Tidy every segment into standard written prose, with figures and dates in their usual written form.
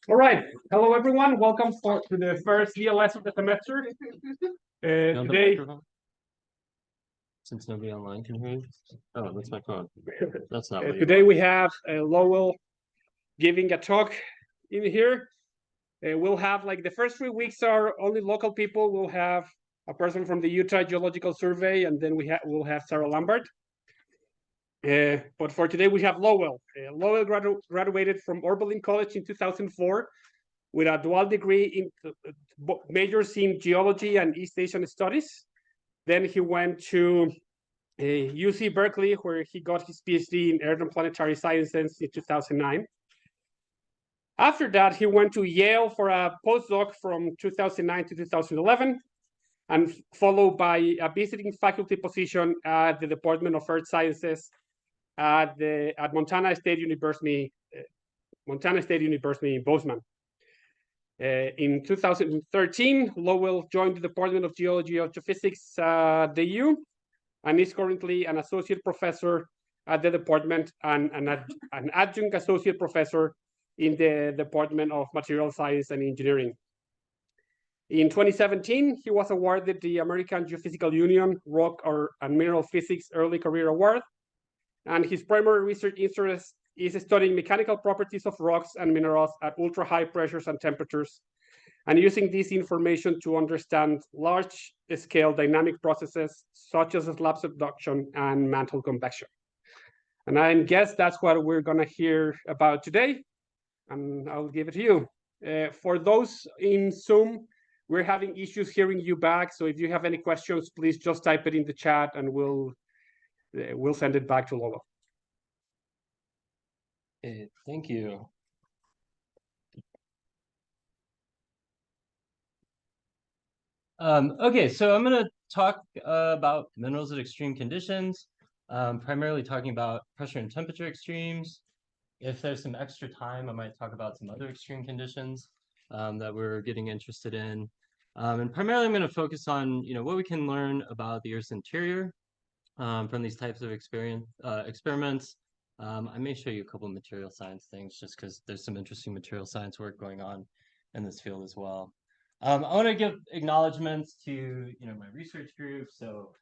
All right. Hello, everyone. Welcome to the first ELS of the semester. Today, since nobody online can hear you. Oh, that's my phone. That's not. Today we have Lowell giving a talk in here. We'll have like the first 3 weeks are only local people. We'll have a person from the Utah Geological Survey, and then we'll have Sarah Lambert. But for today we have Lowell. Lowell graduated from Oberlin College in 2004 with a dual degree in majors in geology and East Asian studies. Then he went to UC Berkeley, where he got his PhD in Earth and Planetary Sciences in 2009. After that, he went to Yale for a postdoc from 2009 to 2011, and followed by a visiting faculty position at the Department of Earth Sciences at Montana State University in Bozeman. In 2013, Lowell joined the Department of Geology and Geophysics at the U, and is currently an associate professor at the department and an adjunct associate professor in the Department of Material Science and Engineering. In 2017, he was awarded the American Geophysical Union Rock and Mineral Physics Early Career Award, and his primary research interest is studying mechanical properties of rocks and minerals at ultra-high pressures and temperatures, and using this information to understand large-scale dynamic processes such as slab subduction and mantle convection. And I guess that's what we're going to hear about today, and I'll give it to you. For those in Zoom, we're having issues hearing you back, so if you have any questions, please just type it in the chat, and we'll send it back to Lowell. Thank you. Okay, so I'm going to talk about minerals at extreme conditions, primarily talking about pressure and temperature extremes. If there's some extra time, I might talk about some other extreme conditions that we're getting interested in. And primarily, I'm going to focus on what we can learn about the Earth's interior from these types of experiments. I may show you a couple of material science things just because there's some interesting material science work going on in this field as well. I want to give acknowledgments to my research group. So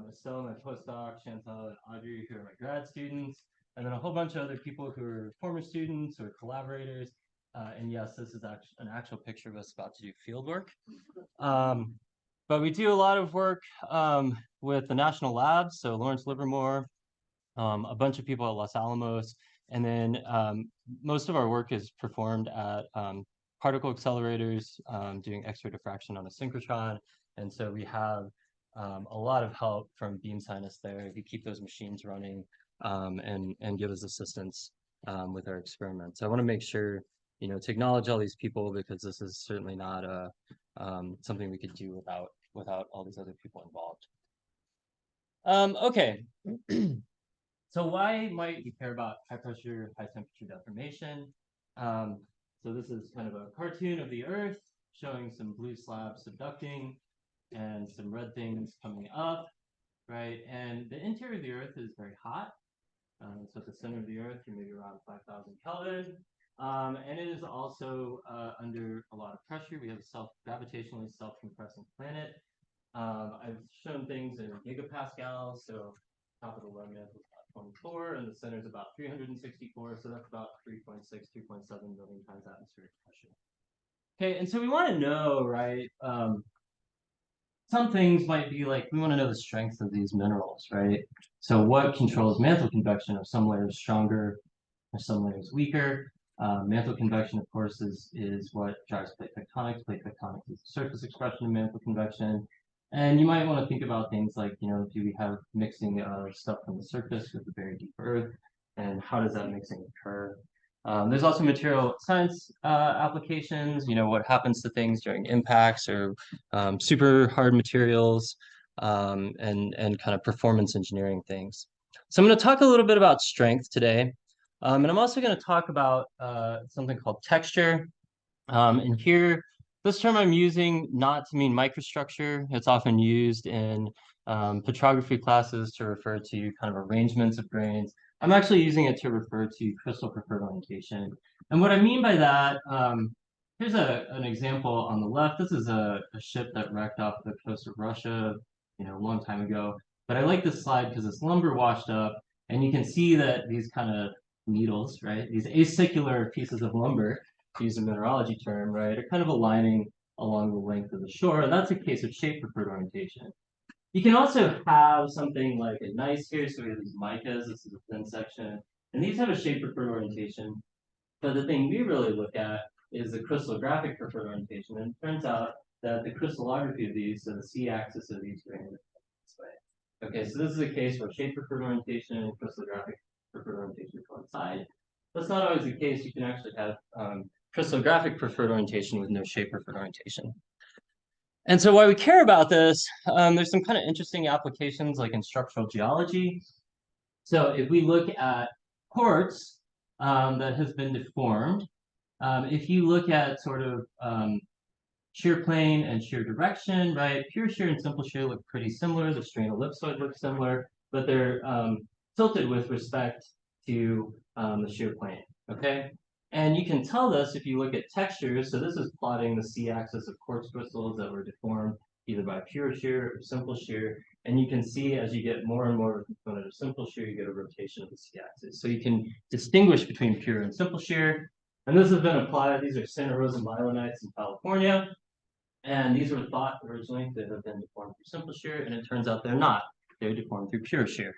Estelle, my postdoc, Chantal, and Audrey, who are my grad students, and then a whole bunch of other people who are former students or collaborators. And yes, this is an actual picture of us about to do field work. But we do a lot of work with the national labs, so Lawrence Livermore, a bunch of people at Los Alamos, and then most of our work is performed at particle accelerators, doing X-ray diffraction on a synchrotron, and so we have a lot of help from beam scientists there who keep those machines running and give us assistance with our experiments. So I want to make sure to acknowledge all these people, because this is certainly not something we could do without all these other people involved. Okay. So why might you care about high pressure, high temperature deformation? So this is kind of a cartoon of the Earth showing some blue slabs subducting and some red things coming up, right? And the interior of the Earth is very hot. So at the center of the Earth, you're maybe around 5,000 Kelvin. And it is also under a lot of pressure. We have a gravitationally self-compressing planet. I've shown things in gigapascals, so top of the low mantle is about 24, and the center is about 364, so that's about 3.6, 3.7 million times atmospheric pressure. Okay, and so we want to know, right, some things might be like, we want to know the strength of these minerals, right? So what controls mantle convection? Are some layers stronger? Are some layers weaker? Mantle convection, of course, is what drives plate tectonics. Plate tectonics is the surface expression of mantle convection. And you might want to think about things like, do we have mixing of stuff from the surface with the very deep Earth? And how does that mixing occur? There's also material science applications, what happens to things during impacts, or super hard materials, and kind of performance engineering things. So I'm going to talk a little bit about strength today. And I'm also going to talk about something called texture. And here, this term I'm using not to mean microstructure. It's often used in petrography classes to refer to kind of arrangements of grains. I'm actually using it to refer to crystal preferred orientation. And what I mean by that, here's an example on the left. This is a ship that wrecked off the coast of Russia, a long time ago. But I like this slide because it's lumber washed up, and you can see that these kind of needles, right, these acicular pieces of lumber, to use a mineralogy term, right, are kind of aligning along the length of the shore, and that's a case of shape-preferred orientation. You can also have something like a gneiss here, so we have these micas, this is a thin section, and these have a shape-preferred orientation. But the thing we really look at is the crystallographic preferred orientation, and it turns out that the crystallography of these, so the C-axis of these, are this way. Okay, so this is a case where shape-preferred orientation and crystallographic preferred orientation coincide. That's not always the case. You can actually have crystallographic preferred orientation with no shape-preferred orientation. And so why we care about this, there's some kind of interesting applications like in structural geology. So if we look at quartz that has been deformed, if you look at sort of shear plane and shear direction, right? Pure shear and simple shear look pretty similar. The strain ellipsoid looks similar, but they're tilted with respect to the shear plane, okay? And you can tell this if you look at textures. So this is plotting the C-axis of quartz crystals that were deformed either by pure shear or simple shear. And you can see as you get more and more of a component of simple shear, you get a rotation of the C-axis. So you can distinguish between pure and simple shear. And this has been applied. These are Santa Rosa myelonites in California. And these were thought originally to have been deformed through simple shear, and it turns out they're not. They're deformed through pure shear.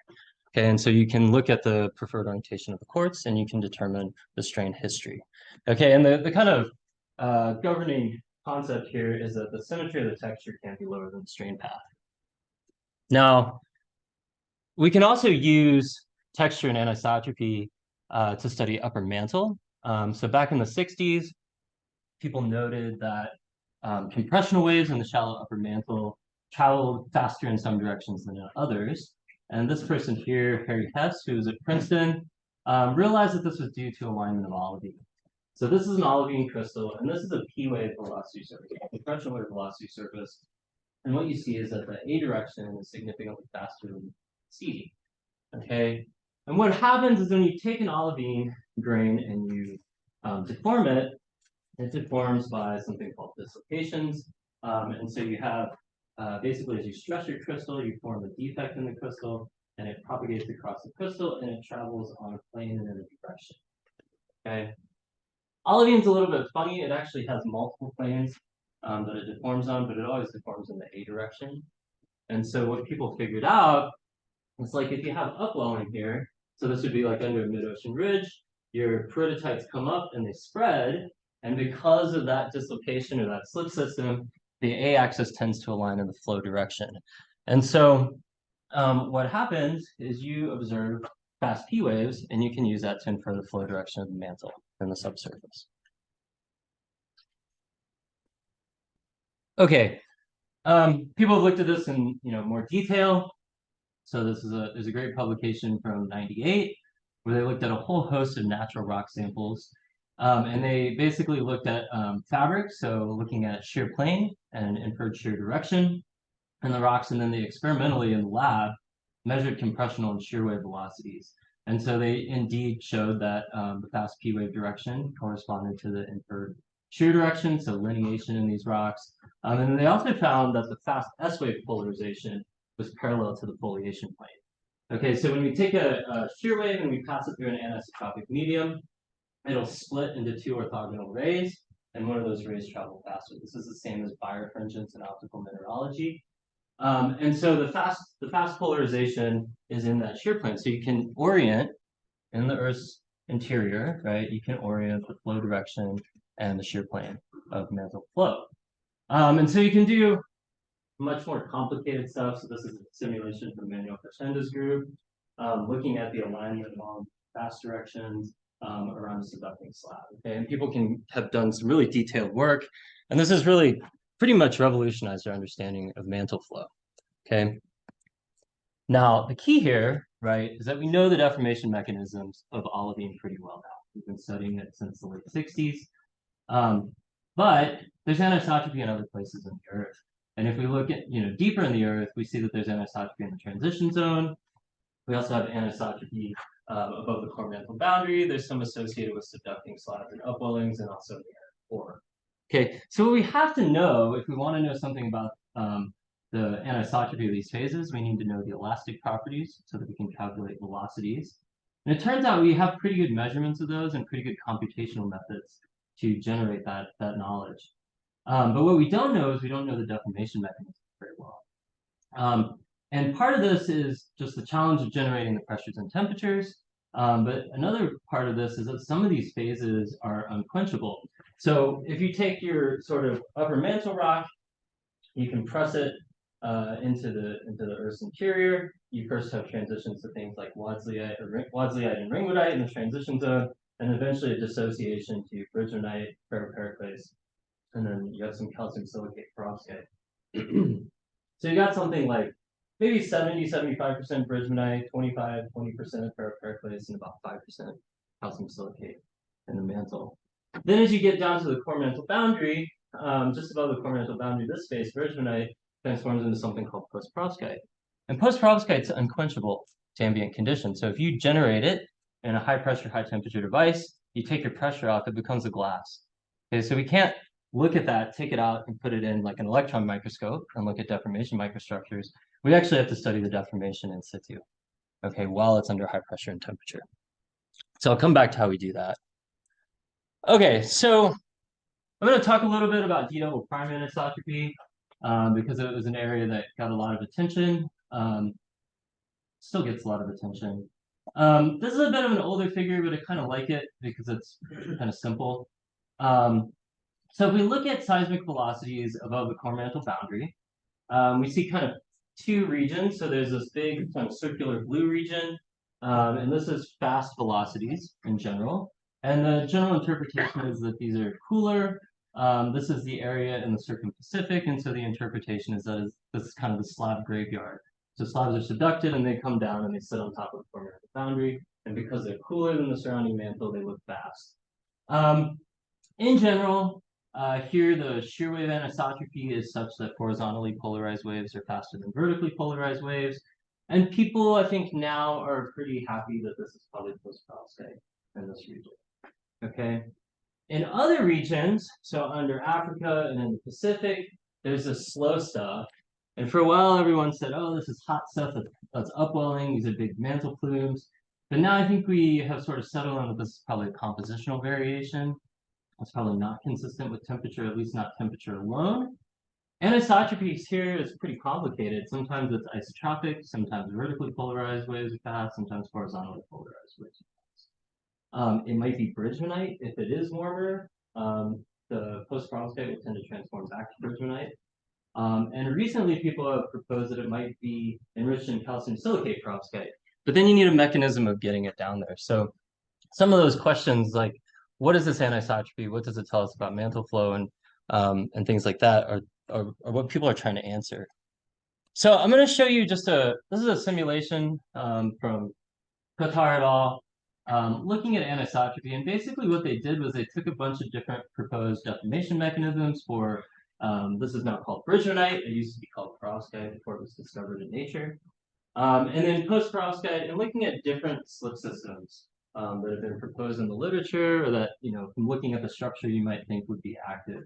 Okay, and so you can look at the preferred orientation of the quartz, and you can determine the strain history. Okay, and the kind of governing concept here is that the symmetry of the texture can't be lower than the strain path. Now, we can also use texture and anisotropy to study upper mantle. So back in the 60s, people noted that compressional waves in the shallow upper mantle traveled faster in some directions than in others. And this person here, Harry Hess, who was at Princeton, realized that this was due to alignment of olivine. So this is an olivine crystal, and this is a P-wave velocity surface, a compression wave velocity surface. And what you see is that the A direction is significantly faster than C. Okay, and what happens is when you take an olivine grain and you deform it, it deforms by something called dislocations. And so you have, basically, as you stress your crystal, you form a defect in the crystal, and it propagates across the crystal, and it travels on a plane and in a direction. Okay. Olivine's a little bit funny. It actually has multiple planes that it deforms on, but it always deforms in the A direction. And so what people figured out is like if you have upwelling here, so this would be like under a mid-ocean ridge, your peridotite come up and they spread, and because of that dislocation or that slip system, the A-axis tends to align in the flow direction. And so what happens is you observe fast P waves, and you can use that to infer the flow direction of the mantle and the subsurface. Okay, people have looked at this in more detail. So this is there's a great publication from '98 where they looked at a whole host of natural rock samples. And they basically looked at fabric, so looking at shear plane and inferred shear direction in the rocks, and then they experimentally in the lab measured compressional and shear wave velocities. And so they indeed showed that the fast P wave direction corresponded to the inferred shear direction, so lineation in these rocks. And then they also found that the fast S wave polarization was parallel to the foliation plane. Okay, so when we take a shear wave and we pass it through an anisotropic medium, it'll split into two orthogonal rays, and one of those rays travel faster. This is the same as birefringence in optical mineralogy. And so the fast polarization is in that shear plane. So you can orient in the Earth's interior, right? You can orient the flow direction and the shear plane of mantle flow. And so you can do much more complicated stuff. So this is a simulation from Manuel Crescendo's group, looking at the alignment along fast directions around a subducting slab. Okay, and people can have done some really detailed work, and this has really pretty much revolutionized our understanding of mantle flow. Okay. Now the key here, right, is that we know the deformation mechanisms of olivine pretty well now. We've been studying it since the late '60s, but there's anisotropy in other places in the Earth. And if we look at deeper in the Earth, we see that there's anisotropy in the transition zone. We also have anisotropy above the core mantle boundary. There's some associated with subducting slabs and upwellings and also near core. Okay, so what we have to know, if we want to know something about the anisotropy of these phases, we need to know the elastic properties so that we can calculate velocities. And it turns out we have pretty good measurements of those and pretty good computational methods to generate that knowledge. But what we don't know is we don't know the deformation mechanism very well. And part of this is just the challenge of generating the pressures and temperatures. But another part of this is that some of these phases are unquenchable. So if you take your sort of upper mantle rock, you can press it into the Earth's interior. You first have transitions to things like Wadsleyite and ringwoodite in the transition zone, and eventually a dissociation to bridgemanite, ferropericlase, and then you have some calcium silicate perovskite. So you got something like maybe 70-75% bridgemanite, 20% ferropericlase, and about 5% calcium silicate in the mantle. Then as you get down to the core mantle boundary, just above the core mantle boundary, this phase, bridgemanite, transforms into something called post-perovskite. And post-perovskite is unquenchable to ambient conditions. So if you generate it in a high pressure, high temperature device, you take your pressure off, it becomes a glass. Okay, so we can't look at that, take it out, and put it in like an electron microscope and look at deformation microstructures. We actually have to study the deformation in situ, okay, while it's under high pressure and temperature. So I'll come back to how we do that. Okay, so I'm going to talk a little bit about D-double prime anisotropy because it was an area that got a lot of attention, still gets a lot of attention. This is a bit of an older figure, but I kind of like it because it's kind of simple. So if we look at seismic velocities above the core mantle boundary, we see kind of two regions. So there's this big kind of circular blue region, and this is fast velocities in general. And the general interpretation is that these are cooler. This is the area in the Circum-Pacific, and so the interpretation is that this is kind of the slab graveyard. So slabs are subducted and they come down and they sit on top of the core mantle boundary. And because they're cooler than the surrounding mantle, they look fast. In general, here the shear wave anisotropy is such that horizontally polarized waves are faster than vertically polarized waves. And people, I think, now are pretty happy that this is probably post-perovskite in this region. Okay. In other regions, so under Africa and in the Pacific, there's this slow stuff. And for a while, everyone said, oh, this is hot stuff that's upwelling. These are big mantle plumes. But now I think we have sort of settled on that this is probably a compositional variation. It's probably not consistent with temperature, at least not temperature alone. Anisotropies here is pretty complicated. Sometimes it's isotropic, sometimes vertically polarized waves are fast, sometimes horizontally polarized waves are fast. It might be bridgemanite if it is warmer. The post-perovskite will tend to transform back to bridgemanite. And recently people have proposed that it might be enriched in calcium silicate perovskite, but then you need a mechanism of getting it down there. So some of those questions like, what is this anisotropy? What does it tell us about mantle flow and things like that are what people are trying to answer. So I'm going to show you just this is a simulation from Qatar et al. Looking at anisotropy, and basically what they did was they took a bunch of different proposed deformation mechanisms for, this is now called bridgemanite. It used to be called perovskite before it was discovered in nature. And then post-perovskite, and looking at different slip systems that have been proposed in the literature, or that, you know, from looking at the structure you might think would be active.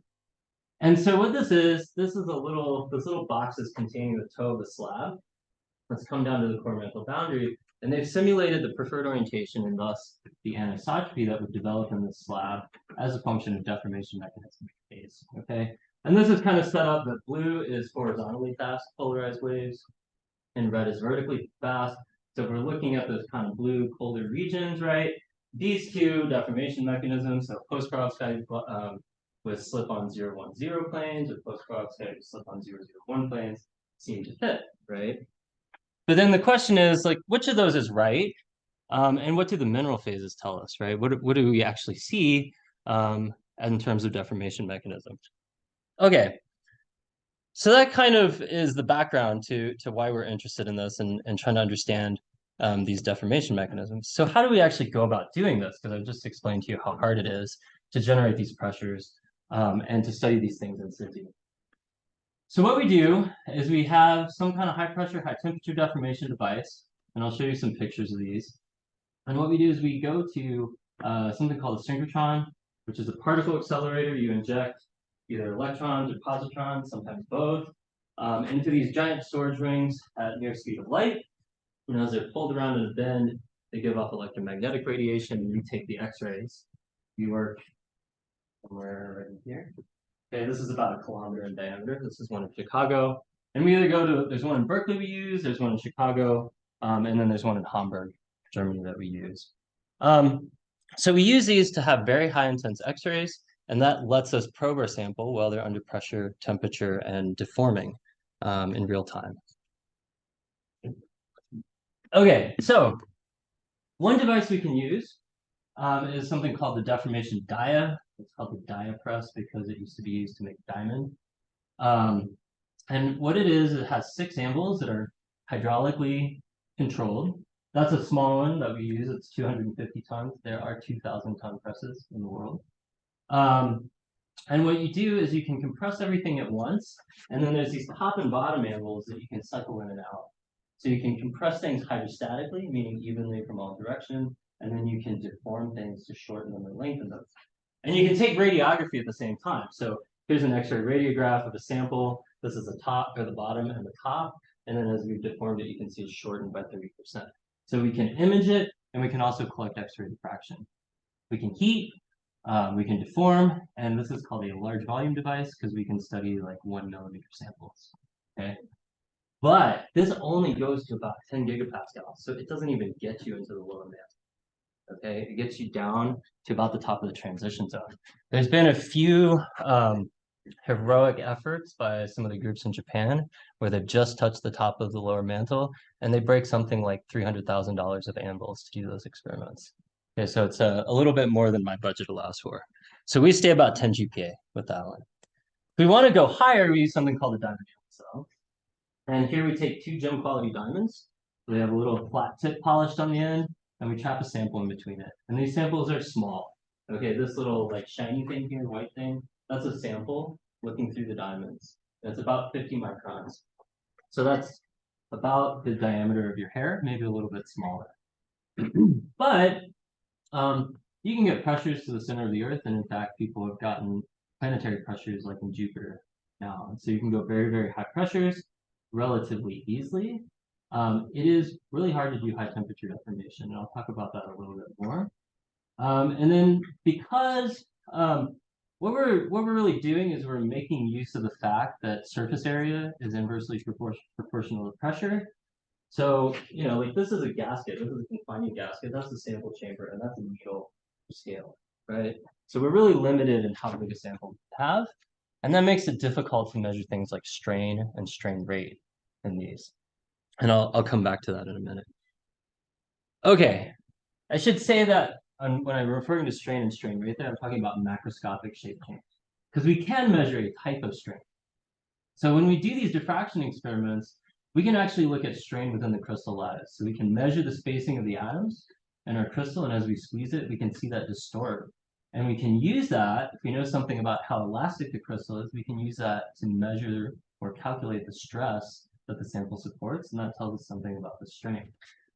And so what this is this little box is containing the toe of the slab. Let's come down to the core mantle boundary, and they've simulated the preferred orientation and thus the anisotropy that would develop in this slab as a function of deformation mechanism phase. Okay, and this is kind of set up that blue is horizontally fast polarized waves, and red is vertically fast. So if we're looking at those kind of blue colder regions, right? These two deformation mechanisms, so post-perovskite with slip-on 0-1-0 planes, or post-perovskite with slip-on 0-0-1 planes, seem to fit, right? But then the question is, like, which of those is right? And what do the mineral phases tell us, right? What do we actually see in terms of deformation mechanisms? Okay, so that kind of is the background to why we're interested in this and trying to understand these deformation mechanisms. So how do we actually go about doing this? Because I've just explained to you how hard it is to generate these pressures and to study these things in situ. So what we do is we have some kind of high pressure, high temperature deformation device, and I'll show you some pictures of these. And what we do is we go to something called a synchrotron, which is a particle accelerator. You inject either electrons or positrons, sometimes both, into these giant storage rings at near speed of light. And as they're pulled around in a bend, they give off electromagnetic radiation, and you take the X-rays. You work somewhere right here. Okay, this is about 1 kilometer in diameter. This is one in Chicago. And we either go to, there's one in Berkeley we use, there's one in Chicago, and then there's one in Hamburg, Germany that we use. So we use these to have very high intense X-rays, and that lets us probe our sample while they're under pressure, temperature, and deforming in real time. Okay, so one device we can use is something called the deformation dia. It's called the dia press because it used to be used to make diamond. And what it is, it has 6 anvils that are hydraulically controlled. That's a small one that we use. It's 250 tons. There are 2,000-ton presses in the world. And what you do is you can compress everything at once, and then there's these top and bottom anvils that you can cycle in and out. So you can compress things hydrostatically, meaning evenly from all directions, and then you can deform things to shorten them or lengthen them. And you can take radiography at the same time. So here's an X-ray radiograph of a sample. This is the top or the bottom and the top. And then as we've deformed it, you can see it's shortened by 30%. So we can image it, and we can also collect X-ray diffraction. We can heat, we can deform, and this is called a large volume device because we can study like 1 millimeter samples. Okay. But this only goes to about 10 gigapascals, so it doesn't even get you into the lower mantle. Okay, it gets you down to about the top of the transition zone. There's been a few heroic efforts by some of the groups in Japan where they've just touched the top of the lower mantle, and they break something like $300,000 of anvils to do those experiments. Okay, so it's a little bit more than my budget allows for. So we stay about 10 GPa with that one. If we want to go higher, we use something called a diamond cell. And here we take 2 gem quality diamonds. So they have a little flat tip polished on the end, and we trap a sample in between it. And these samples are small. Okay, this little like shiny thing here, white thing, that's a sample looking through the diamonds. It's about 50 microns. So that's about the diameter of your hair, maybe a little bit smaller. But you can get pressures to the center of the Earth, and in fact, people have gotten planetary pressures like in Jupiter now. And so you can go very, very high pressures relatively easily. It is really hard to do high temperature deformation, and I'll talk about that a little bit more. And then because what we're really doing is we're making use of the fact that surface area is inversely proportional to pressure. So, you know, like this is a gasket, this is a confining gasket, that's the sample chamber, and that's a needle scale, right? So we're really limited in how big a sample we have, and that makes it difficult to measure things like strain and strain rate in these. And I'll come back to that in a minute. Okay, I should say that when I'm referring to strain and strain rate there, I'm talking about macroscopic shape change, because we can measure a type of strain. So when we do these diffraction experiments, we can actually look at strain within the crystal lattice. So we can measure the spacing of the atoms in our crystal, and as we squeeze it, we can see that distort. And we can use that, if we know something about how elastic the crystal is, we can use that to measure or calculate the stress that the sample supports, and that tells us something about the strain.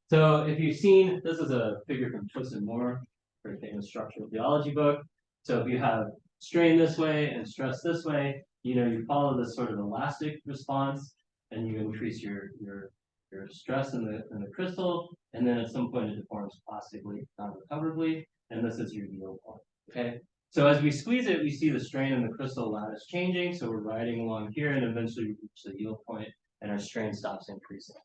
So if you've seen, this is a figure from Twisted Moore, very famous structural geology book. So if you have strain this way and stress this way, you know, you follow this sort of elastic response, and you increase your stress in the crystal, and then at some point it deforms plastically, non-recoverably, and this is your yield point. Okay, so as we squeeze it, we see the strain in the crystal lattice changing. So we're riding along here, and eventually we reach the yield point, and our strain stops increasing.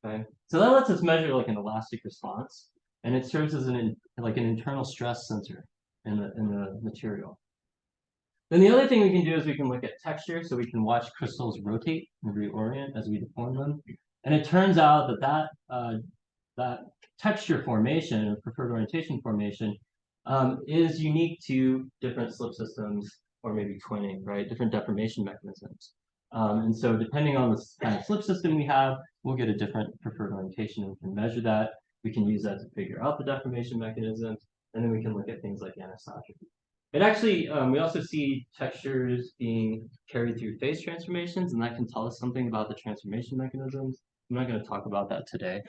Okay, so that lets us measure like an elastic response, and it serves as an internal stress sensor in the material. Then the other thing we can do is we can look at texture, so we can watch crystals rotate and reorient as we deform them. And it turns out that that texture formation, or preferred orientation formation, is unique to different slip systems, or maybe twinning, right? Different deformation mechanisms. And so depending on the kind of slip system we have, we'll get a different preferred orientation, and we can measure that. We can use that to figure out the deformation mechanisms, and then we can look at things like anisotropy. It actually, we also see textures being carried through phase transformations, and that can tell us something about the transformation mechanisms. I'm not going to talk about that today.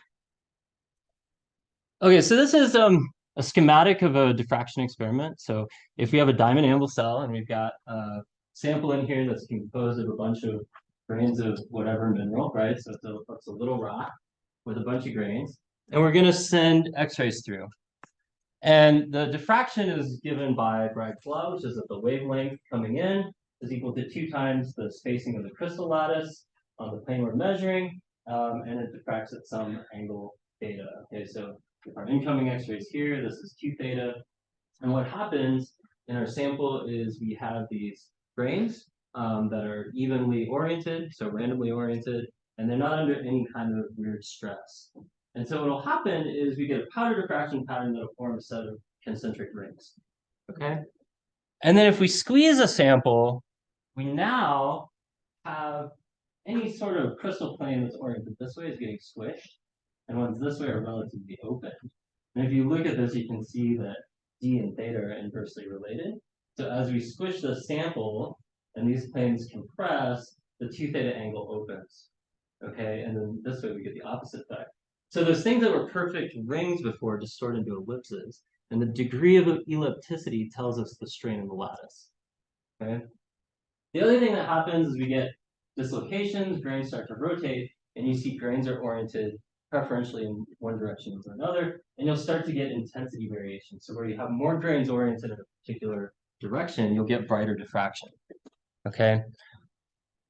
Okay, so this is a schematic of a diffraction experiment. So if we have a diamond anvil cell and we've got a sample in here that's composed of a bunch of grains of whatever mineral, right? So it's a little rock with a bunch of grains, and we're going to send X-rays through. And the diffraction is given by Bragg's law, which is that the wavelength coming in is equal to 2 times the spacing of the crystal lattice on the plane we're measuring, and it diffracts at some angle theta. Okay, so if our incoming X-rays here, this is 2 theta. And what happens in our sample is we have these grains that are evenly oriented, so randomly oriented, and they're not under any kind of weird stress. And so what will happen is we get a powder diffraction pattern that will form a set of concentric rings. Okay? And then if we squeeze a sample, we now have any sort of crystal plane that's oriented this way is getting squished, and ones this way are relatively open. And if you look at this, you can see that D and theta are inversely related. So as we squish the sample and these planes compress, the 2 theta angle opens. Okay, and then this way we get the opposite effect. So those things that were perfect rings before distort into ellipses, and the degree of ellipticity tells us the strain in the lattice. Okay. The other thing that happens is we get dislocations, grains start to rotate, and you see grains are oriented preferentially in one direction over another, and you'll start to get intensity variation. So where you have more grains oriented in a particular direction, you'll get brighter diffraction. Okay.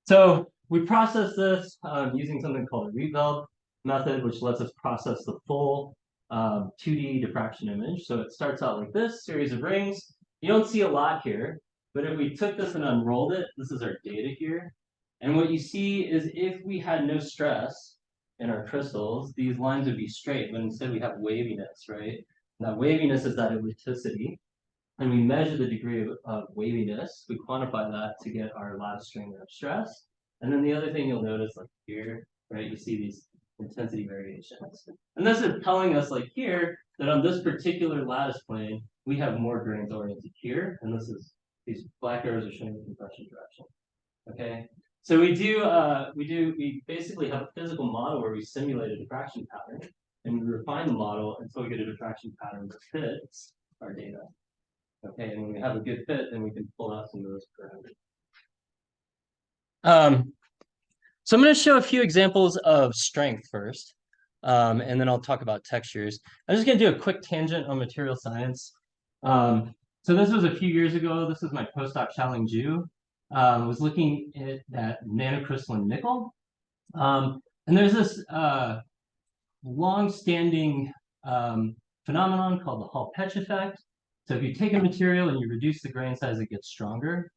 So we process this using something called a Rheology method, which lets us process the full 2D diffraction image. So it starts out like this, series of rings. You don't see a lot here, but if we took this and unrolled it, this is our data here. And what you see is if we had no stress in our crystals, these lines would be straight, but instead we have waviness, right? And that waviness is that ellipticity. And we measure the degree of waviness. We quantify that to get our lattice strain of stress. And then the other thing you'll notice, like here, right, you see these intensity variations. And this is telling us, like here, that on this particular lattice plane, we have more grains oriented here. And this is, these black arrows are showing the compression direction. Okay. So we basically have a physical model where we simulate a diffraction pattern, and we refine the model until we get a diffraction pattern that fits our data. Okay, and when we have a good fit, then we can pull out some of those parameters. So I'm going to show a few examples of strength first, and then I'll talk about textures. I'm just going to do a quick tangent on material science. So this was a few years ago. This was my postdoc, Xiaoling Zhu. I was looking at nanocrystalline nickel. And there's this long-standing phenomenon called the Hall-Petch effect. So if you take a material and you reduce the grain size, it gets stronger.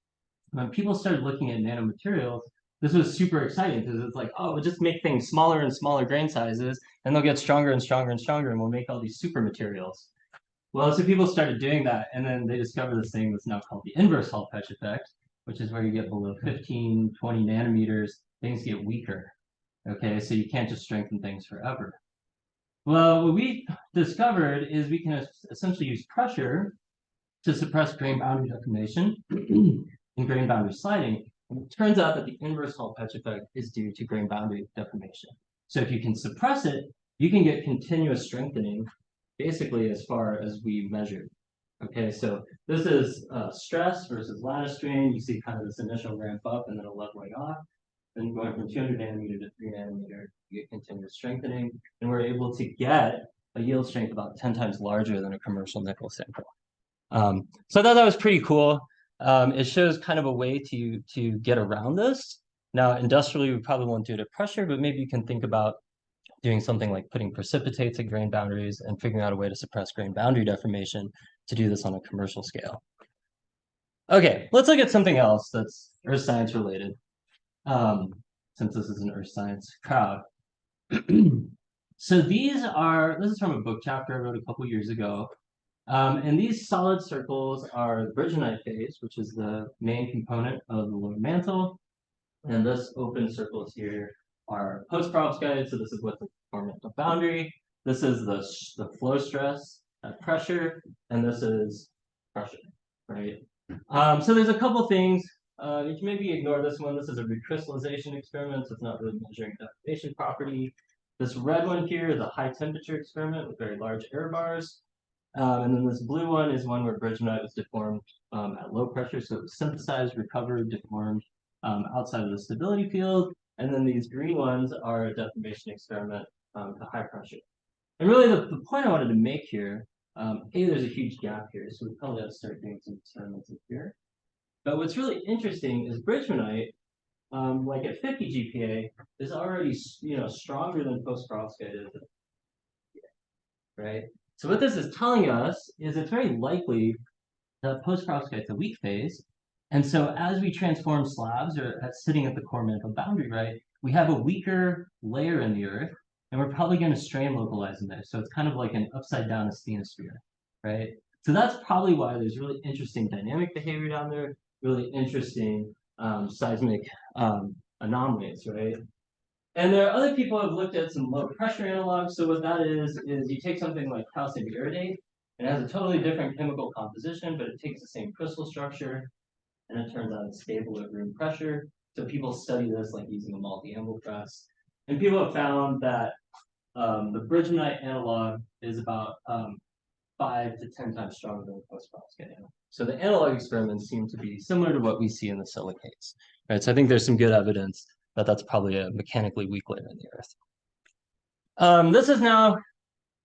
When people started looking at nanomaterials, this was super exciting because it's like, oh, we'll just make things smaller and smaller grain sizes, and they'll get stronger and stronger and stronger, and we'll make all these super materials. Well, so people started doing that, and then they discovered this thing that's now called the inverse Hall-Petch effect, which is where you get below 15, 20 nanometers, things get weaker. Okay, so you can't just strengthen things forever. Well, what we discovered is we can essentially use pressure to suppress grain boundary deformation and grain boundary sliding. And it turns out that the inverse Hall-Petch effect is due to grain boundary deformation. So if you can suppress it, you can get continuous strengthening, basically as far as we measured. Okay, so this is stress versus lattice strain. You see kind of this initial ramp up and then a leveling off. Then going from 200 nanometer to 3 nanometer, you get continuous strengthening. And we're able to get a yield strength about 10 times larger than a commercial nickel sample. So I thought that was pretty cool. It shows kind of a way to get around this. Now, industrially, we probably won't do it at pressure, but maybe you can think about doing something like putting precipitates at grain boundaries and figuring out a way to suppress grain boundary deformation to do this on a commercial scale. Okay, let's look at something else that's earth science related, since this is an earth science crowd. So this is from a book chapter I wrote a couple years ago. And these solid circles are the Bridgenite phase, which is the main component of the lower mantle. And this open circles here are post-perovskite. So this is what the formant boundary. This is the flow stress at pressure, and this is pressure, right? So there's a couple things. You can maybe ignore this one. This is a recrystallization experiment, so it's not really measuring deformation property. This red one here is a high temperature experiment with very large error bars. And then this blue one is one where bridgemanite was deformed at low pressure. So it was synthesized, recovered, deformed outside of the stability field. And then these green ones are a deformation experiment at high pressure. And really the point I wanted to make here, there's a huge gap here. So we probably have to start doing some experiments in here. But what's really interesting is bridgemanite, like at 50 GPa, is already stronger than post-perovskite is, right? So what this is telling us is it's very likely that post-perovskite is a weak phase. And so as we transform slabs or sitting at the core mantle boundary, right, we have a weaker layer in the earth, and we're probably going to strain localize in there. So it's kind of like an upside down asthenosphere, right? So that's probably why there's really interesting dynamic behavior down there, really interesting seismic anomalies, right? And there are other people who have looked at some low pressure analogs. So what that is you take something like calcium iridate, and it has a totally different chemical composition, but it takes the same crystal structure, and it turns out it's stable at room pressure. So people study this like using a multi-angle press. And people have found that the bridgemanite analog is about 5 to 10 times stronger than the post-perovskite analog. So the analog experiments seem to be similar to what we see in the silicates, right? So I think there's some good evidence that that's probably a mechanically weak layer in the earth. This is now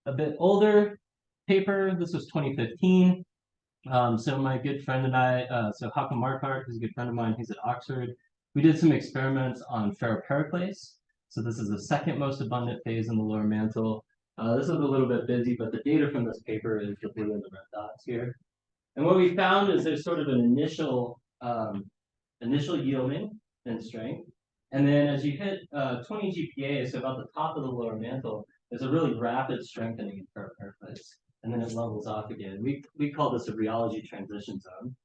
a bit older paper. This was 2015. So my good friend and I, so Håkon Markart, who's a good friend of mine, he's at Oxford. We did some experiments on ferropericlase. So this is the second most abundant phase in the lower mantle. This is a little bit busy, but the data from this paper is the blue and the red dots here. And what we found is there's sort of an initial yielding and strength. And then as you hit 20 GPa, so about the top of the lower mantle, there's a really rapid strengthening in ferropericlase. And then it levels off again. We call this a rheology transition zone.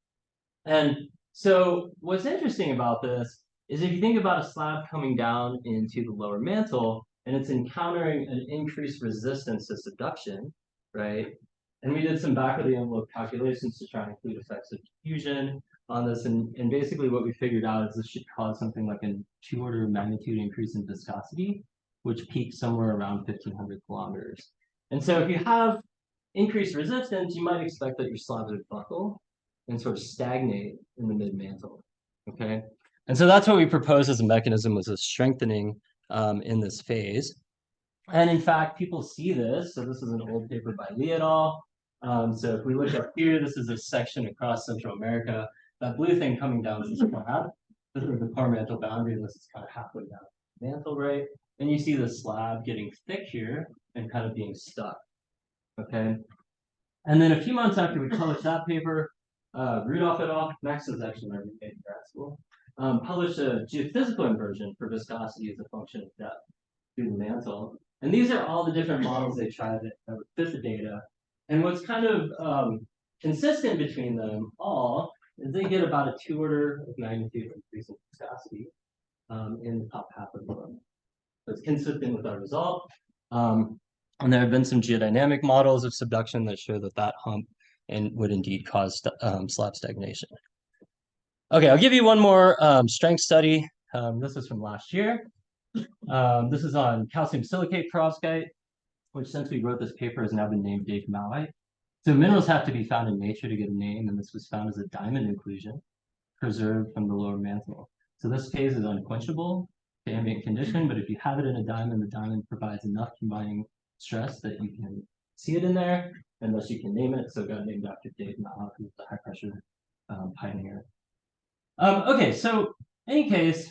And so what's interesting about this is if you think about a slab coming down into the lower mantle and it's encountering an increased resistance to subduction, right? And we did some back of the envelope calculations to try and include effects of diffusion on this. And basically what we figured out is this should cause something like a 2 order of magnitude increase in viscosity, which peaks somewhere around 1,500 kilometers. And so if you have increased resistance, you might expect that your slabs would buckle and sort of stagnate in the mid-mantle, okay? And so that's what we proposed as a mechanism, was a strengthening in this phase. And in fact, people see this. So this is an old paper by Lee et al. So if we look up here, this is a section across Central America. That blue thing coming down is the slab. This is the core mantle boundary. This is kind of halfway down the mantle, right? And you see the slab getting thick here and kind of being stuck. Okay. And then a few months after we published that paper, Rudolph et al., Max is actually my roommate in grad school, published a geophysical inversion for viscosity as a function of depth through the mantle. And these are all the different models they tried that would fit the data. And what's kind of consistent between them all is they get about a 2 order of magnitude increase in viscosity in the top half of the room. So it's consistent with our result. And there have been some geodynamic models of subduction that show that that hump would indeed cause slab stagnation. Okay, I'll give you one more strength study. This is from last year. This is on calcium silicate perovskite, which since we wrote this paper has now been named Dave Malite. So minerals have to be found in nature to get a name, and this was found as a diamond inclusion preserved from the lower mantle. So this phase is unquenchable to ambient condition, but if you have it in a diamond, the diamond provides enough combining stress that you can see it in there, and thus you can name it. So it got named after Dave Malite, who's the high pressure pioneer. Okay, so in any case,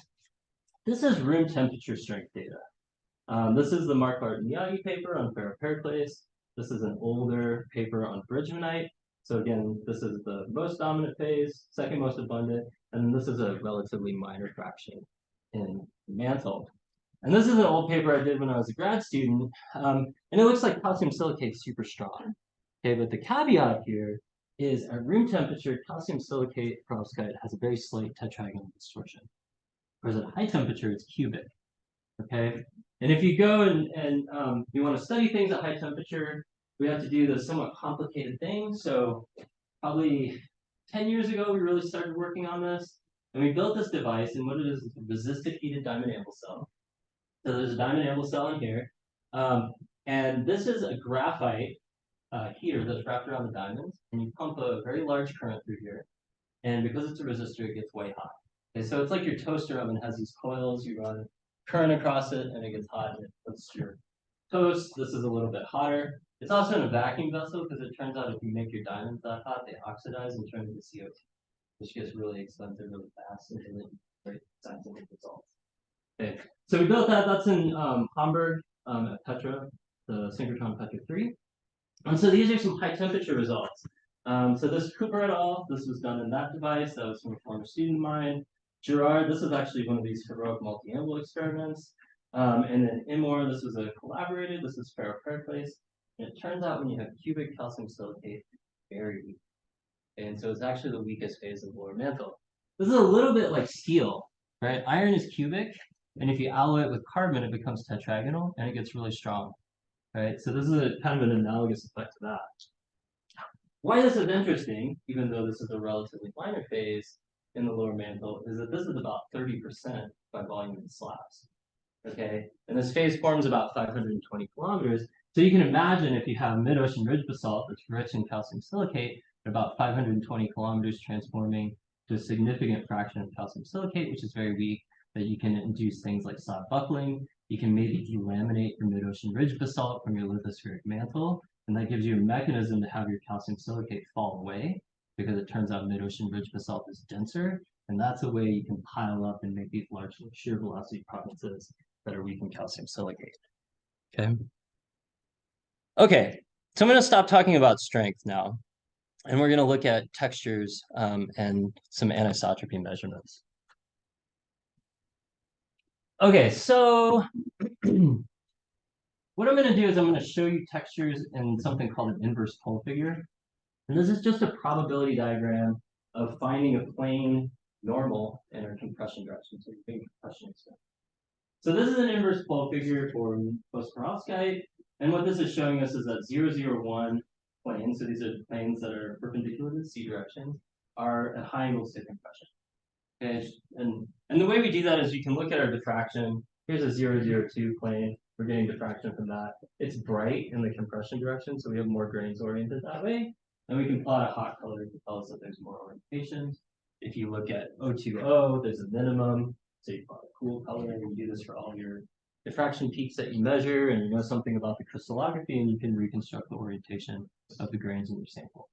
this is room temperature strength data. This is the Lowell Miyagi paper on ferropericlase. This is an older paper on bridgemanite. So again, this is the most dominant phase, second most abundant, and this is a relatively minor fraction in mantle. And this is an old paper I did when I was a grad student, and it looks like calcium silicate is super strong. Okay, but the caveat here is at room temperature, calcium silicate perovskite has a very slight tetragonal distortion, whereas at high temperature, it's cubic. Okay, and if you go and you want to study things at high temperature, we have to do this somewhat complicated thing. So probably 10 years ago, we really started working on this, and we built this device, and what it is a resistive heated diamond amble cell. So there's a diamond amble cell in here, And this is a graphite heater that's wrapped around the diamonds, and you pump a very large current through here. And because it's a resistor, it gets way hot. Okay, so it's like your toaster oven has these coils, you run current across it, and it gets hot, and it puts your toast. This is a little bit hotter. It's also in a vacuum vessel because it turns out if you make your diamonds that hot, they oxidize and turn into CO2, which gets really expensive really fast and really very scientific results. Okay, so we built that. That's in Hamburg at Petra, the synchrotron Petra 3. And so these are some high temperature results. So this Cooper et al., this was done in that device. That was from a former student of mine. Gerard, this is actually one of these heroic multi-angle experiments. And then Imor, this was a collaborated. This is ferropericlase. And it turns out when you have cubic calcium silicate, it's very weak. And so it's actually the weakest phase of the lower mantle. This is a little bit like steel, right? Iron is cubic, and if you alloy it with carbon, it becomes tetragonal, and it gets really strong, right? So this is a kind of an analogous effect to that. Why this is interesting, even though this is a relatively minor phase in the lower mantle, is that this is about 30% by volume in slabs. Okay, and this phase forms about 520 kilometers. So you can imagine if you have mid-ocean ridge basalt that's rich in calcium silicate, at about 520 kilometers transforming to a significant fraction of calcium silicate, which is very weak, that you can induce things like slab buckling. You can maybe delaminate your mid-ocean ridge basalt from your lithospheric mantle, and that gives you a mechanism to have your calcium silicate fall away, because it turns out mid-ocean ridge basalt is denser, and that's a way you can pile up and make these large shear velocity provinces that are weak in calcium silicate. Okay. Okay, so I'm going to stop talking about strength now, and we're going to look at textures and some anisotropy measurements. Okay, so what I'm going to do is I'm going to show you textures in something called an inverse pole figure. And this is just a probability diagram of finding a plane normal in our compression direction, so big compression extent. So this is an inverse pole figure for post-perovskite. And what this is showing us is that 001 planes, so these are planes that are perpendicular to the C direction, are at high angles to compression. Okay, and the way we do that is you can look at our diffraction. Here's a 002 plane. We're getting diffraction from that. It's bright in the compression direction, so we have more grains oriented that way. And we can plot a hot color to tell us that there's more orientation. If you look at 020, there's a minimum. So you plot a cool color, and you do this for all your diffraction peaks that you measure, and you know something about the crystallography, and you can reconstruct the orientation of the grains in your sample.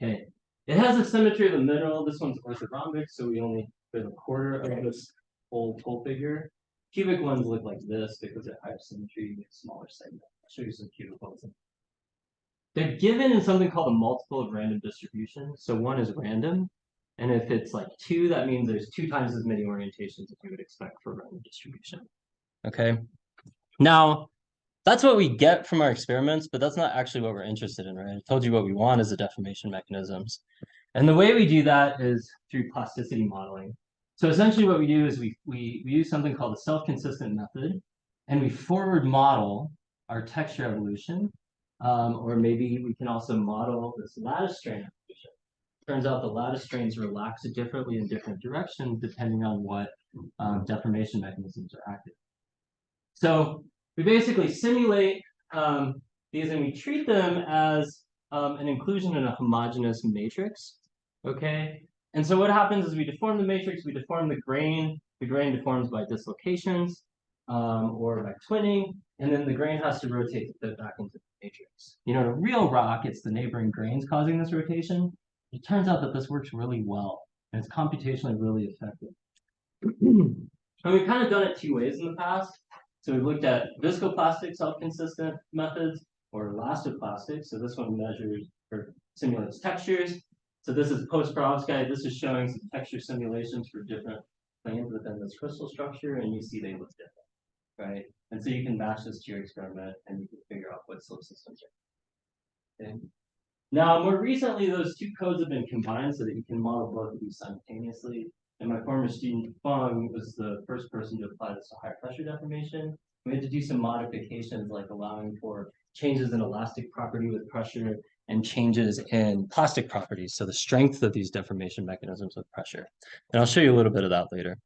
Okay, it has a symmetry of the mineral. This one's orthorhombic, so we only have a quarter of this whole pole figure. Cubic ones look like this because they're higher symmetry, with smaller segment. I'll show you some cubic ones. They're given in something called a multiple of random distribution. So one is random, and if it's like 2, that means there's 2 times as many orientations as you would expect for random distribution. Okay. Now, that's what we get from our experiments, but that's not actually what we're interested in, right? I told you what we want is the deformation mechanisms. And the way we do that is through plasticity modeling. So essentially what we do is we use something called the self-consistent method, and we forward model our texture evolution, or maybe we can also model this lattice strain evolution. Turns out the lattice strains relax differently in different directions depending on what deformation mechanisms are active. So we basically simulate these, and we treat them as an inclusion in a homogeneous matrix. Okay, and so what happens is we deform the matrix, we deform the grain deforms by dislocations or by twinning, and then the grain has to rotate to fit back into the matrix. You know, in a real rock, it's the neighboring grains causing this rotation. It turns out that this works really well, and it's computationally really effective. And we've kind of done it 2 ways in the past. So we've looked at viscoplastic self-consistent methods or elastoplastic. So this one measures or simulates textures. So this is post-perovskite. This is showing some texture simulations for different planes within this crystal structure, and you see they look different, right? And so you can match this to your experiment, and you can figure out what slope systems are. Okay. Now, more recently, those 2 codes have been combined so that you can model both of these simultaneously. And my former student, Feng, was the first person to apply this to high pressure deformation. We had to do some modifications, like allowing for changes in elastic property with pressure and changes in plastic properties, so the strength of these deformation mechanisms with pressure. And I'll show you a little bit of that later.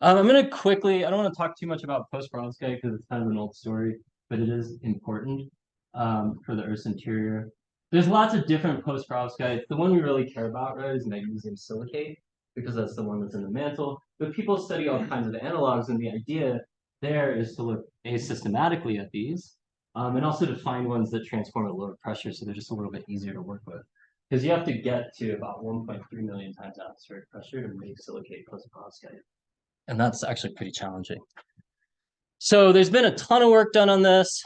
I'm going to quickly, I don't want to talk too much about post-perovskite because it's kind of an old story, but it is important for the Earth's interior. There's lots of different post-perovskites. The one we really care about, right, is magnesium silicate, because that's the one that's in the mantle. But people study all kinds of analogs, and the idea there is to look asystematically at these, and also to find ones that transform at lower pressure, so they're just a little bit easier to work with. Because you have to get to about 1.3 million times atmospheric pressure to make silicate post-perovskite. And that's actually pretty challenging. So there's been a ton of work done on this.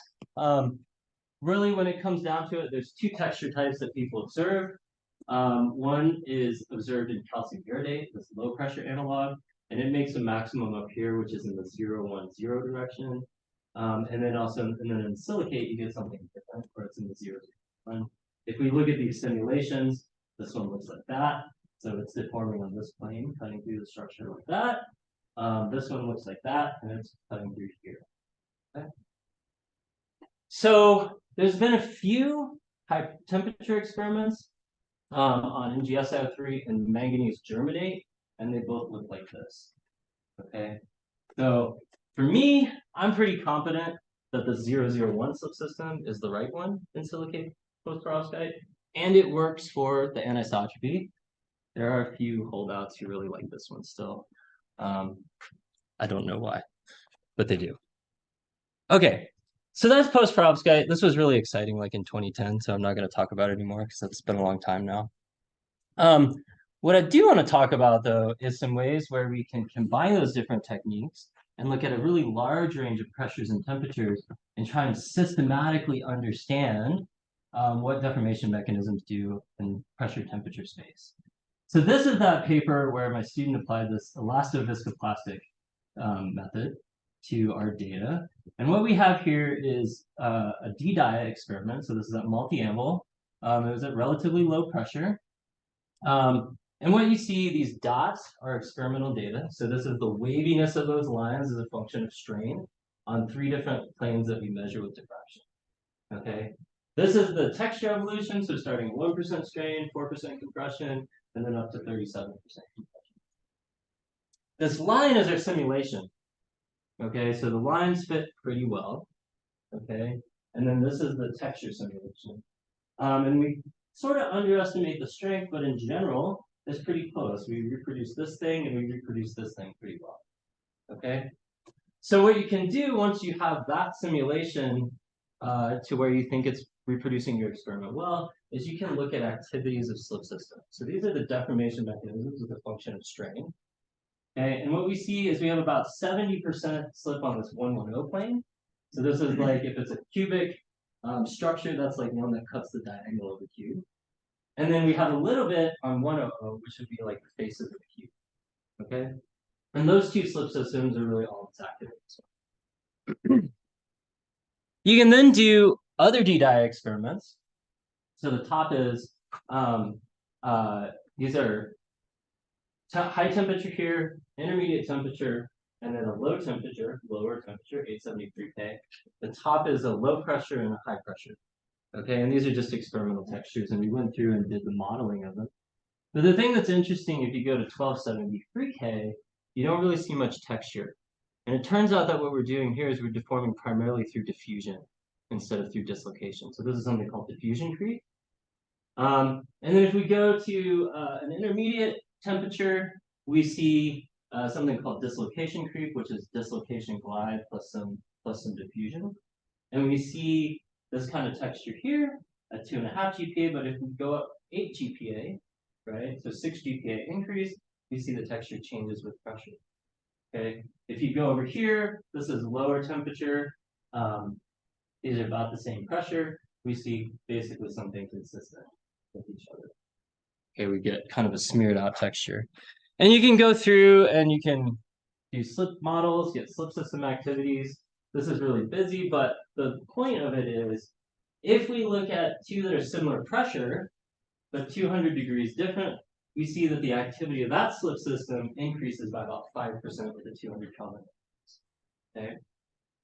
Really, when it comes down to it, there's two texture types that people observe. One is observed in calcium iridate, this low pressure analog, and it makes a maximum up here, which is in the 0, 1, 0 direction. And then also, and then in silicate, you get something different, where it's in the 0, 0, 1. If we look at these simulations, this one looks like that. So it's deforming on this plane, cutting through the structure like that. This one looks like that, and it's cutting through here. Okay. So there's been a few high temperature experiments on NGSIO3 and manganese germanate, and they both look like this. Okay. So for me, I'm pretty confident that the 001 subsystem is the right one in silicate post-perovskite, and it works for the anisotropy. There are a few holdouts who really like this one still. I don't know why, but they do. Okay, so that's post-perovskite. This was really exciting, like in 2010, so I'm not going to talk about it anymore because it's been a long time now. What I do want to talk about, though, is some ways where we can combine those different techniques and look at a really large range of pressures and temperatures and try and systematically understand what deformation mechanisms do in pressure temperature space. So this is that paper where my student applied this elastoviscoplastic method to our data. And what we have here is a D-diet experiment. So this is at multi-amble. It was at relatively low pressure. And what you see, these dots are experimental data. So this is the waviness of those lines as a function of strain on 3 different planes that we measure with diffraction. Okay. This is the texture evolution. So starting at 1% strain, 4% compression, and then up to 37% compression. This line is our simulation. Okay, so the lines fit pretty well. Okay, and then this is the texture simulation. And we sort of underestimate the strength, but in general, it's pretty close. We reproduce this thing and we reproduce this thing pretty well. Okay, so what you can do once you have that simulation to where you think it's reproducing your experiment well, is you can look at activities of slip systems. So these are the deformation mechanisms with a function of strain. Okay, and what we see is we have about 70% slip on this 110 plane. So this is like if it's a cubic structure, that's like one that cuts the diagonal of the cube. And then we have a little bit on 100, which would be like the faces of the cube. Okay, and those two slip systems are really all it's activating. You can then do other D-die experiments. So the top is these are high temperature here, intermediate temperature, and then a low temperature, lower temperature, 873K. The top is a low pressure and a high pressure. Okay, and these are just experimental textures, and we went through and did the modeling of them. But the thing that's interesting, if you go to 1273K, you don't really see much texture. And it turns out that what we're doing here is we're deforming primarily through diffusion instead of through dislocation. So this is something called diffusion creep. And then if we go to an intermediate temperature, we see something called dislocation creep, which is dislocation glide plus some diffusion. And we see this kind of texture here at 2.5 GPa, but if we go up 8 GPa, right, so 6 GPa increase, we see the texture changes with pressure. Okay, if you go over here, this is lower temperature. These are about the same pressure. We see basically something consistent with each other. Okay, we get kind of a smeared out texture. And you can go through and you can do slip models, get slip system activities. This is really busy, but the point of it is, if we look at 2 that are similar pressure, but 200 degrees different, we see that the activity of that slip system increases by about 5% with the 200 Kelvin. Okay.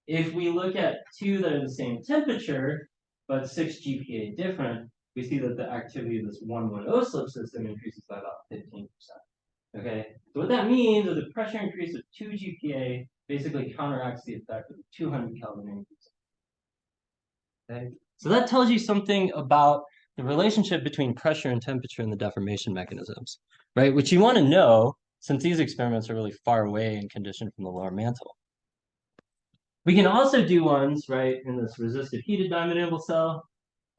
If we look at 2 that are the same temperature, but 6 GPa different, we see that the activity of this 110 slip system increases by about 15%. Okay, so what that means is a pressure increase of 2 GPa basically counteracts the effect of 200 Kelvin increase. Okay, so that tells you something about the relationship between pressure and temperature in the deformation mechanisms, right? Which you want to know since these experiments are really far away in condition from the lower mantle. We can also do ones, right, in this resistive heated diamond anvil cell.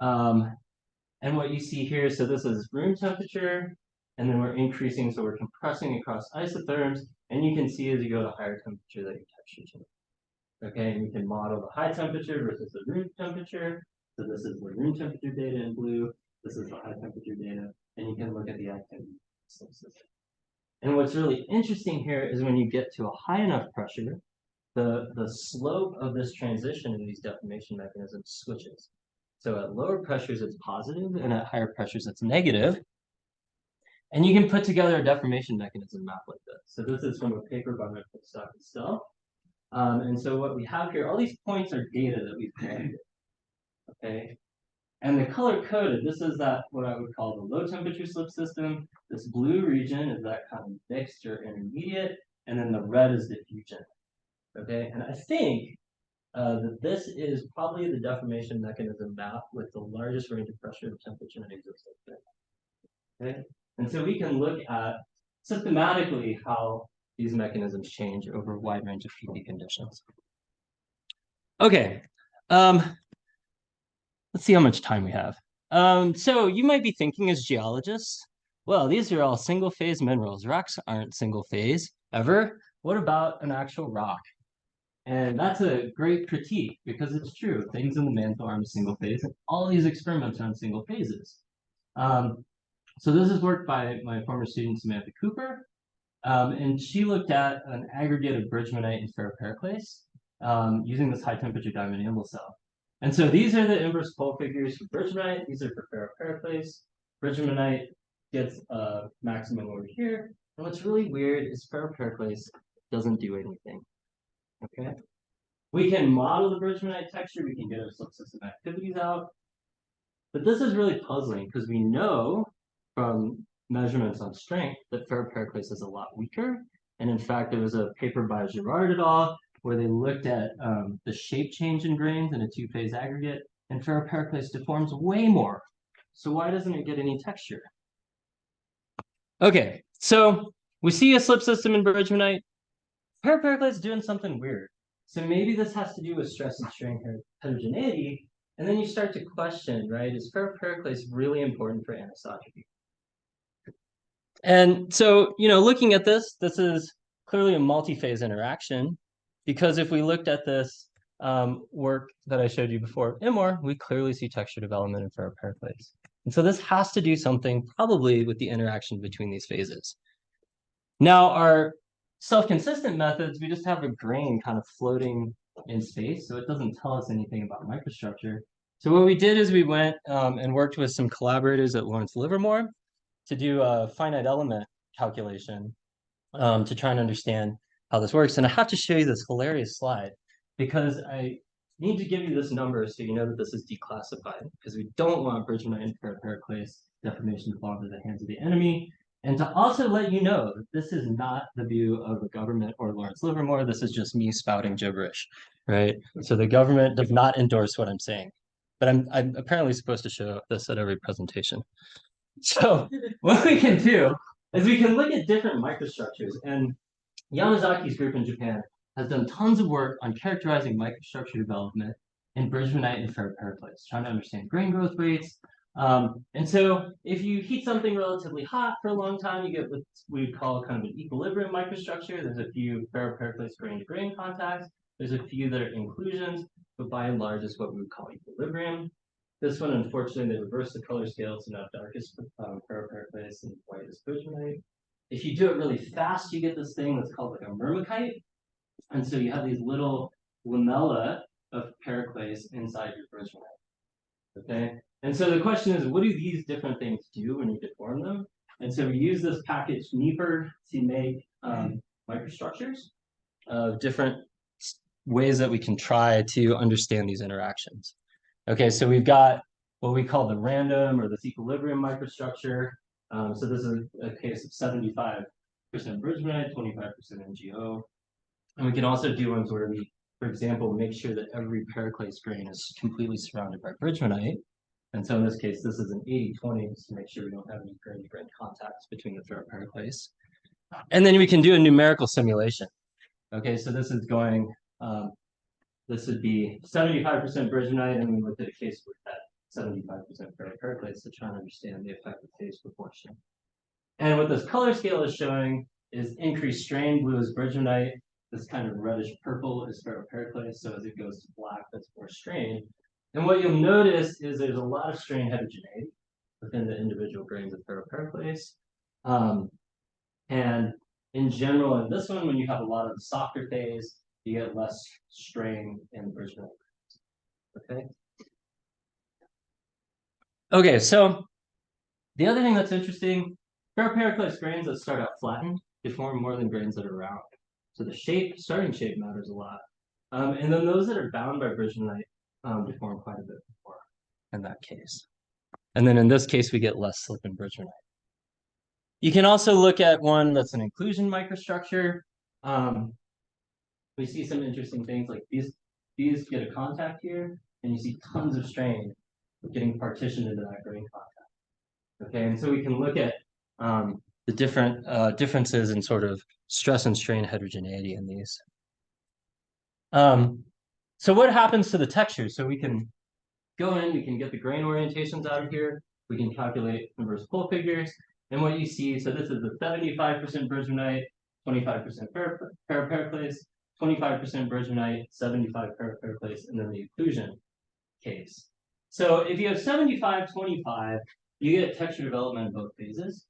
And what you see here, so this is room temperature, and then we're increasing, so we're compressing across isotherms, and you can see as you go to higher temperature that your texture changes. Okay, and you can model the high temperature versus the room temperature. So this is the room temperature data in blue, this is the high temperature data, and you can look at the activity. And what's really interesting here is when you get to a high enough pressure, the slope of this transition in these deformation mechanisms switches. So at lower pressures, it's positive, and at higher pressures, it's negative. And you can put together a deformation mechanism map like this. So this is from a paper by my postdoc itself. And so what we have here, all these points are data that we've collected. Okay. And the color coded, this is that what I would call the low temperature slip system. This blue region is that kind of mixed or intermediate, and then the red is diffusion. Okay, and I think that this is probably the deformation mechanism map with the largest range of pressure and temperature in existence. Okay, and so we can look at systematically how these mechanisms change over a wide range of PP conditions. Okay, let's see how much time we have. So you might be thinking as geologists, well, these are all single phase minerals. Rocks aren't single phase ever. What about an actual rock? And that's a great critique because it's true. Things in the mantle are in a single phase, and all these experiments are on single phases. So this is work by my former student, Samantha Cooper. And she looked at an aggregate of bridgemanite and ferropericlase using this high temperature diamond anvil cell. And so these are the inverse pole figures for bridgemanite. These are for ferropericlase. Bridgemanite gets a maximum over here. And what's really weird is ferropericlase doesn't do anything. Okay. We can model the bridgemanite texture. We can get our subsystem activities out. But this is really puzzling because we know from measurements on strength that ferropericlase is a lot weaker. And in fact, there was a paper by Girard et al. Where they looked at the shape change in grains in a two-phase aggregate, and ferropericlase deforms way more. So why doesn't it get any texture? Okay, so we see a slip system in bridgemanite. Ferropericlase is doing something weird. So maybe this has to do with stress and strain heterogeneity. And then you start to question, right, is ferropericlase really important for anisotropy? And so, looking at this, this is clearly a multi-phase interaction, because if we looked at this work that I showed you before, IMOR, we clearly see texture development in ferropericlase. And so this has to do something probably with the interaction between these phases. Now, our self-consistent methods, we just have a grain kind of floating in space, so it doesn't tell us anything about microstructure. So what we did is we went and worked with some collaborators at Lawrence Livermore to do a finite element calculation to try and understand how this works. And I have to show you this hilarious slide because I need to give you this number so you know that this is declassified, because we don't want bridgemanite and ferropericlase deformation to fall into the hands of the enemy. And to also let you know that this is not the view of the government or Lawrence Livermore. This is just me spouting gibberish, right? So the government does not endorse what I'm saying. But I'm apparently supposed to show this at every presentation. So what we can do is we can look at different microstructures. And Yamazaki's group in Japan has done tons of work on characterizing microstructure development in bridgemanite and ferropericlase, trying to understand grain growth rates. And so if you heat something relatively hot for a long time, you get what we would call kind of an equilibrium microstructure. There's a few ferropericlase grain-to-grain contacts. There's a few that are inclusions, but by and large, it's what we would call equilibrium. This one, unfortunately, they reverse the color scale, so now darkest ferropericlase and white is bridgemanite. If you do it really fast, you get this thing that's called like a myrmekite. And so you have these little lamella of periclase inside your bridgemanite. Okay? And so the question is, what do these different things do when you deform them? And so we use this package NEPR to make microstructures of different ways that we can try to understand these interactions. Okay, so we've got what we call the random or this equilibrium microstructure. So this is a case of 75 bridgemanite, 25% NGO. And we can also do ones where we, for example, make sure that every periclase grain is completely surrounded by bridgemanite. And so in this case, this is an 80-20 to make sure we don't have any grain-to-grain contacts between the ferropericlase. And then we can do a numerical simulation. Okay, so this is going, this would be 75% bridgemanite, and we looked at a case with that 75% ferropericlase to try and understand the effective phase proportion. And what this color scale is showing is increased strain. Blue is bridgemanite. This kind of reddish purple is ferropericlase. So as it goes to black, that's more strain. And what you'll notice is there's a lot of strain heterogeneity within the individual grains of ferropericlase. And in general, in this one, when you have a lot of the softer phase, you get less strain in the bridgemanite. Okay. Okay, so the other thing that's interesting, ferropericlase grains that start out flattened deform more than grains that are round. So the shape, starting shape matters a lot. And then those that are bound by bridgemanite deform quite a bit more in that case. And then in this case, we get less slip in bridgemanite. You can also look at one that's an inclusion microstructure. We see some interesting things like these get a contact here, and you see tons of strain getting partitioned into that grain contact. Okay, and so we can look at the different differences in sort of stress and strain heterogeneity in these. So what happens to the texture? So we can go in, we can get the grain orientations out of here, we can calculate inverse pull figures, and what you see, so this is the 75% bridgemanite, 25% ferropericlase, 25% bridgemanite, 75 ferropericlase, and then the inclusion case. So if you have 75-25, you get texture development in both phases.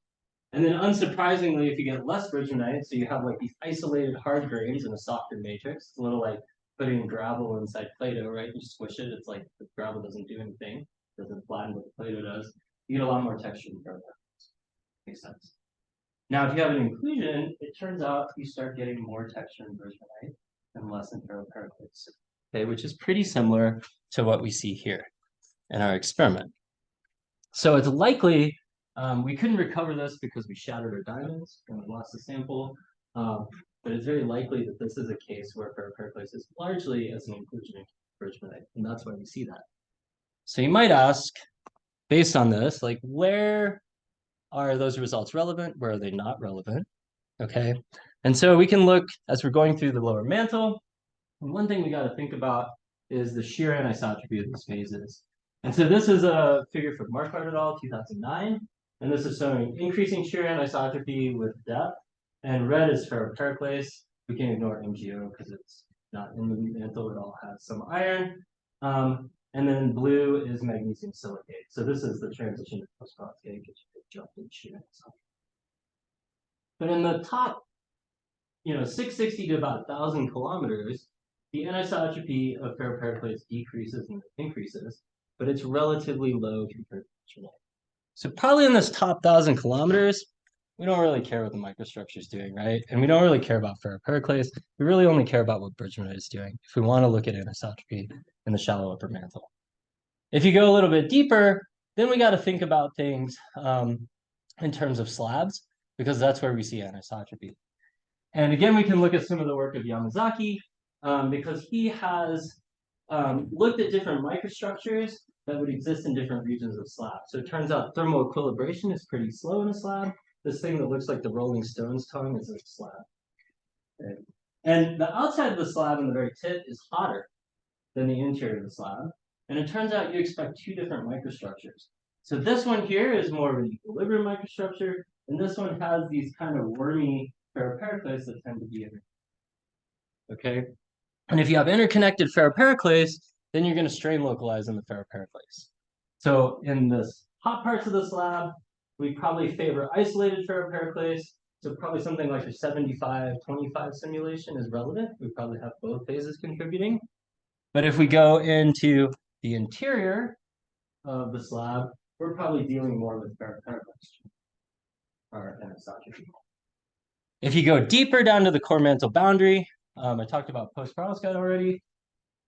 And then unsurprisingly, if you get less bridgemanite, so you have like these isolated hard grains in a softer matrix, it's a little like putting gravel inside Play-Doh, right? You squish it, it's like the gravel doesn't do anything, doesn't flatten what the Play-Doh does. You get a lot more texture in ferropericlase. Makes sense. Now, if you have an inclusion, it turns out you start getting more texture in bridgemanite and less in ferropericlase, okay, which is pretty similar to what we see here in our experiment. So it's likely we couldn't recover this because we shattered our diamonds and we lost the sample, but it's very likely that this is a case where ferropericlase is largely as an inclusion in bridgemanite, and that's why we see that. So you might ask, based on this, like where are those results relevant? Where are they not relevant? Okay, and so we can look as we're going through the lower mantle. And one thing we got to think about is the shear anisotropy of these phases. And so this is a figure from Marquardt et al. 2009, and this is showing increasing shear anisotropy with depth. And red is ferropericlase. We can ignore MgO because it's not in the mantle. It all has some iron. And then blue is magnesium silicate. So this is the transition to post-phosphate jump in shear anisotropy. But in the top, 660 to about 1,000 kilometers, the anisotropy of ferropericlase decreases and increases, but it's relatively low compared to bridgemanite. So probably in this top 1,000 kilometers, we don't really care what the microstructure is doing, right? And we don't really care about ferropericlase. We really only care about what bridgemanite is doing if we want to look at anisotropy in the shallow upper mantle. If you go a little bit deeper, then we got to think about things in terms of slabs, because that's where we see anisotropy. And again, we can look at some of the work of Yamazaki, because he has looked at different microstructures that would exist in different regions of slab. So it turns out thermal equilibration is pretty slow in a slab. This thing that looks like the Rolling Stones tongue is a slab. Okay. And the outside of the slab in the very tip is hotter than the interior of the slab. And it turns out you expect two different microstructures. So this one here is more of an equilibrium microstructure, and this one has these kind of wormy ferropericlase that tend to be in it. Okay. And if you have interconnected ferropericlase, then you're going to strain localize in the ferropericlase. So in the hot parts of the slab, we probably favor isolated ferropericlase. So probably something like a 75-25 simulation is relevant. We probably have both phases contributing. But if we go into the interior of the slab, we're probably dealing more with ferropericlase or anisotropy. If you go deeper down to the core mantle boundary, I talked about post-perovskite already.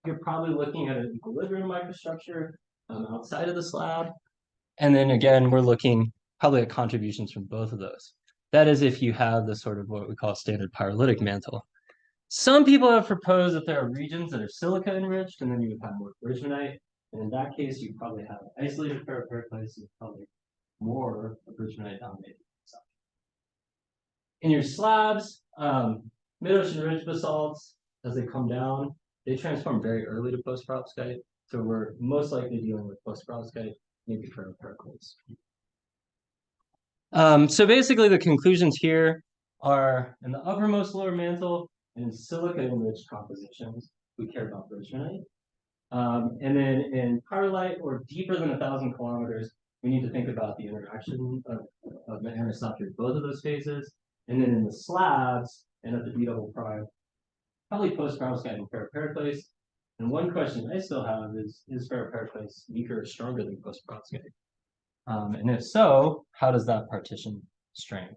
You're probably looking at an equilibrium microstructure outside of the slab. And then again, we're looking probably at contributions from both of those. That is if you have the sort of what we call standard pyrolytic mantle. Some people have proposed that there are regions that are silica enriched, and then you would have more bridgemanite. And in that case, you probably have isolated parapericles and probably more bridgemanite dominated. In your slabs, mid-ocean ridge basalts, as they come down, they transform very early to post-perovskite. So we're most likely dealing with post-perovskite, maybe parapericles. So basically the conclusions here are in the uppermost lower mantle and in silica-enriched compositions, we care about bridgemanite. And then in pyrolite or deeper than 1,000 kilometers, we need to think about the interaction of the anisotropy, both of those phases. And then in the slabs and at the B double prime, probably post-perovskite and parapericles. And one question I still have is parapericles weaker or stronger than post-perovskite? And if so, how does that partition strength?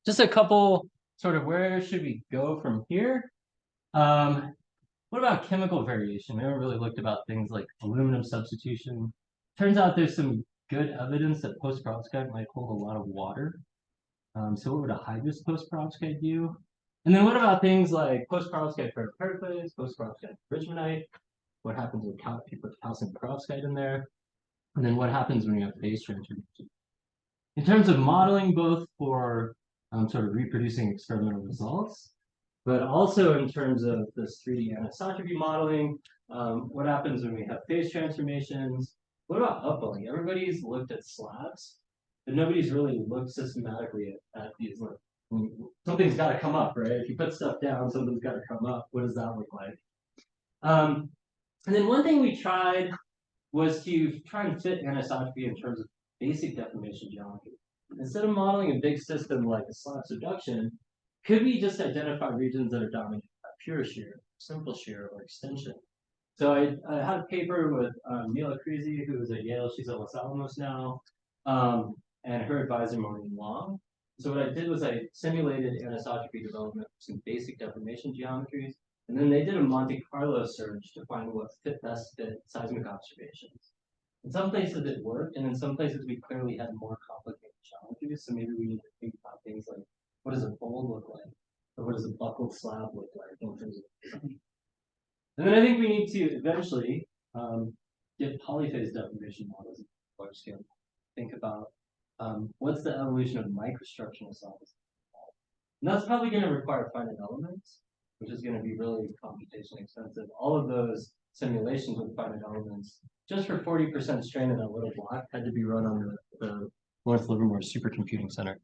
Just a couple sort of where should we go from here? What about chemical variation? We haven't really looked about things like aluminum substitution. Turns out there's some good evidence that post-perovskite might hold a lot of water. So what would a hydrous post-perovskite do? And then what about things like post-perovskite parapericles, post-perovskite bridgemanite? What happens when you put calcium perovskite in there? And then what happens when you have phase transformation? In terms of modeling, both for sort of reproducing experimental results, but also in terms of this 3D anisotropy modeling, what happens when we have phase transformations? What about upwelling? Everybody's looked at slabs, but nobody's really looked systematically at these. Something's got to come up, right? If you put stuff down, something's got to come up. What does that look like? And then one thing we tried was to try and fit anisotropy in terms of basic deformation geometry. Instead of modeling a big system like a slab subduction, could we just identify regions that are dominated by pure shear, simple shear, or extension? So I had a paper with Rheology, who is at Yale. She's at Los Alamos now, and her advisor, Maureen Long. So what I did was I simulated anisotropy development for some basic deformation geometries, and then they did a Monte Carlo search to find what best fit seismic observations. In some places it worked, and in some places we clearly had more complicated geometries. So maybe we need to think about things like, what does a fold look like? Or what does a buckled slab look like in terms of design? And then I think we need to eventually get polyphase deformation models at large scale. Think about what's the evolution of microstructure in solids. And that's probably going to require finite elements, which is going to be really computationally expensive. All of those simulations with finite elements, just for 40% strain in that little block, had to be run on the North Livermore Supercomputing Center.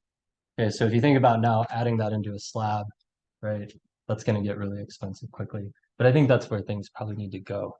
Okay, so if you think about now adding that into a slab, right, that's going to get really expensive quickly. But I think that's where things probably need to go.